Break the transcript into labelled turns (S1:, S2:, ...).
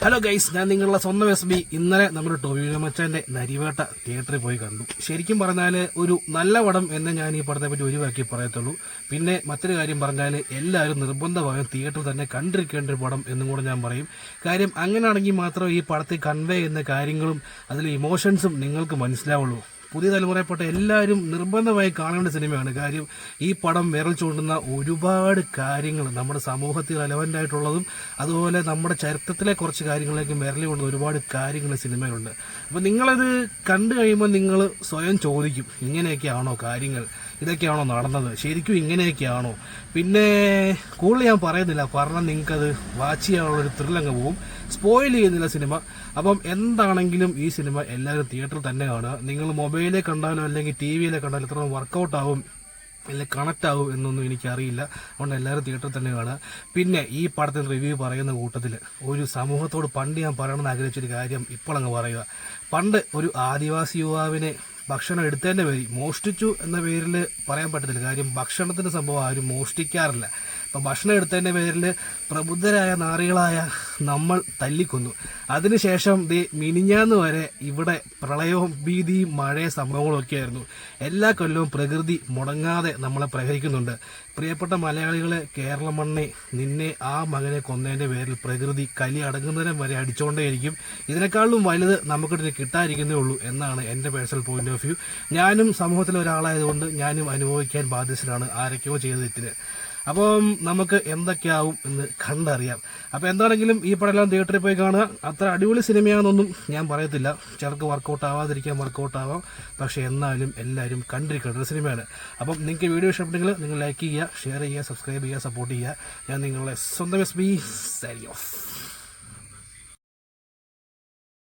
S1: Hello guys, ഞാൻ നിങ്ങളുടെ സ്വന്തം SB. ഇന്നലെ നമ്മുടെ ടോവിനോ മച്ചാന്റെ നരിവേട്ട തിയേറ്ററിൽ പോയി കണ്ടു. ശരിക്കും പറഞ്ഞാൽ ഒരു നല്ല പടം എന്ന് ഞാൻ ഈ പടത്തെ പറ്റി ഒരു വാക്കി പറയത്തുള്ളൂ. പിന്നെ മറ്റൊരു കാര്യം പറഞ്ഞാൽ എല്ലാവരും നിർബന്ധമായും തിയേറ്ററിൽ തന്നെ കണ്ടിരിക്കേണ്ട ഒരു പടം എന്നും കൂടെ ഞാൻ പറയും. കാര്യം അങ്ങനെയാണെങ്കിൽ മാത്രമേ ഈ പടത്തിൽ കൺവേ ചെയ്യുന്ന കാര്യങ്ങളും അതിലെ ഇമോഷൻസും നിങ്ങൾക്ക് മനസ്സിലാവുള്ളൂ. പുതിയ തലമുറയിൽപ്പെട്ട എല്ലാവരും നിർബന്ധമായി കാണേണ്ട സിനിമയാണ്. കാര്യം ഈ പടം വിരൽ ചൂണ്ടുന്ന ഒരുപാട് കാര്യങ്ങൾ നമ്മുടെ സമൂഹത്തിൽ റെലവൻ്റ് ആയിട്ടുള്ളതും അതുപോലെ നമ്മുടെ ചരിത്രത്തിലെ കുറച്ച് കാര്യങ്ങളിലേക്ക് വിരൽ കൊണ്ടുന്ന ഒരുപാട് കാര്യങ്ങൾ സിനിമയിലുണ്ട്. അപ്പോൾ നിങ്ങളത് കണ്ടു കഴിയുമ്പോൾ നിങ്ങൾ സ്വയം ചോദിക്കും, ഇങ്ങനെയൊക്കെയാണോ കാര്യങ്ങൾ, ഇതൊക്കെയാണോ നടന്നത്, ശരിക്കും ഇങ്ങനെയൊക്കെയാണോ? പിന്നെ കൂടുതൽ ഞാൻ പറയുന്നില്ല, പറഞ്ഞാൽ നിങ്ങൾക്കത് വാച്ച് ചെയ്യാനുള്ളൊരു ത്രില്ലങ്ങ് പോവും. സ്പോയിൽ ചെയ്യുന്നില്ല സിനിമ. അപ്പം എന്താണെങ്കിലും ഈ സിനിമ എല്ലാവരും തിയേറ്ററിൽ തന്നെ കാണുക. നിങ്ങൾ മൊബൈലിൽ കണ്ടാലോ അല്ലെങ്കിൽ TV-യിലെ കണ്ടാലോ എത്ര വർക്കൗട്ട് ആവും അല്ലെങ്കിൽ കണക്റ്റ് ആവും എന്നൊന്നും എനിക്കറിയില്ല. അതുകൊണ്ട് എല്ലാവരും തിയേറ്ററിൽ തന്നെ കാണുക. പിന്നെ ഈ പടത്തിന് റിവ്യൂ പറയുന്ന കൂട്ടത്തിൽ ഒരു സമൂഹത്തോട് പണ്ട് ഞാൻ പറയണമെന്ന് ആഗ്രഹിച്ചൊരു കാര്യം ഇപ്പോൾ അങ്ങ് പറയുക. പണ്ട് ഒരു ആദിവാസി യുവാവിനെ ഭക്ഷണം എടുത്തതിൻ്റെ പേരിൽ മോഷ്ടിച്ചു എന്ന പേരിൽ പറയാൻ പറ്റത്തില്ല. കാര്യം ഭക്ഷണത്തിൻ്റെ സംഭവം ആരും മോഷ്ടിക്കാറില്ല. അപ്പം ഭക്ഷണം എടുത്തതിൻ്റെ പേരിൽ പ്രബുദ്ധരായ നാറികളായ നമ്മൾ തല്ലിക്കൊന്നു. അതിനുശേഷം മിനിഞ്ഞാന്ന് വരെ ഇവിടെ പ്രളയവും ഭീതിയും മഴയും സംഭവങ്ങളൊക്കെ ആയിരുന്നു. എല്ലാ കൊല്ലവും പ്രകൃതി മുടങ്ങാതെ നമ്മളെ പ്രഹരിക്കുന്നുണ്ട്. പ്രിയപ്പെട്ട മലയാളികളെ, കേരള മണ്ണെ, നിന്നെ ആ മകനെ കൊന്നതിൻ്റെ പേരിൽ പ്രകൃതി കലി അടങ്ങുന്നതിനും വരെ അടിച്ചുകൊണ്ടേയിരിക്കും. ഇതിനേക്കാളും വലുത് നമുക്കിതിന് കിട്ടാതിരിക്കുന്നേ ഉള്ളൂ എന്നാണ് എൻ്റെ പേഴ്സണൽ പോയിന്റ് ഓഫ് വ്യൂ. ഞാനും സമൂഹത്തിലെ ഒരാളായതുകൊണ്ട് ഞാനും അനുഭവിക്കാൻ ബാധ്യസ്ഥനാണ് ആരൊക്കെയോ ചെയ്ത തെറ്റിന്. അപ്പം നമുക്ക് എന്തൊക്കെയാവും എന്ന് കണ്ടറിയാം. അപ്പോൾ എന്താണെങ്കിലും ഈ പടമെല്ലാം തിയേറ്ററിൽ പോയി കാണുക. അത്ര അടിപൊളി സിനിമയാണെന്നൊന്നും ഞാൻ പറയത്തില്ല. ചിലർക്ക് വർക്കൗട്ട് ആവാതിരിക്കാൻ വർക്കൗട്ട് ആവാം. പക്ഷേ എന്നാലും എല്ലാവരും കണ്ടിരിക്കേണ്ട ഒരു സിനിമയാണ്. അപ്പം നിങ്ങൾക്ക് വീഡിയോ ഇഷ്ടപ്പെട്ടെങ്കിൽ നിങ്ങൾ ലൈക്ക് ചെയ്യുക, ഷെയർ ചെയ്യുക, സബ്സ്ക്രൈബ് ചെയ്യുക, സപ്പോർട്ട് ചെയ്യുക. ഞാൻ നിങ്ങളുടെ സ്വന്തം SB. Signing off.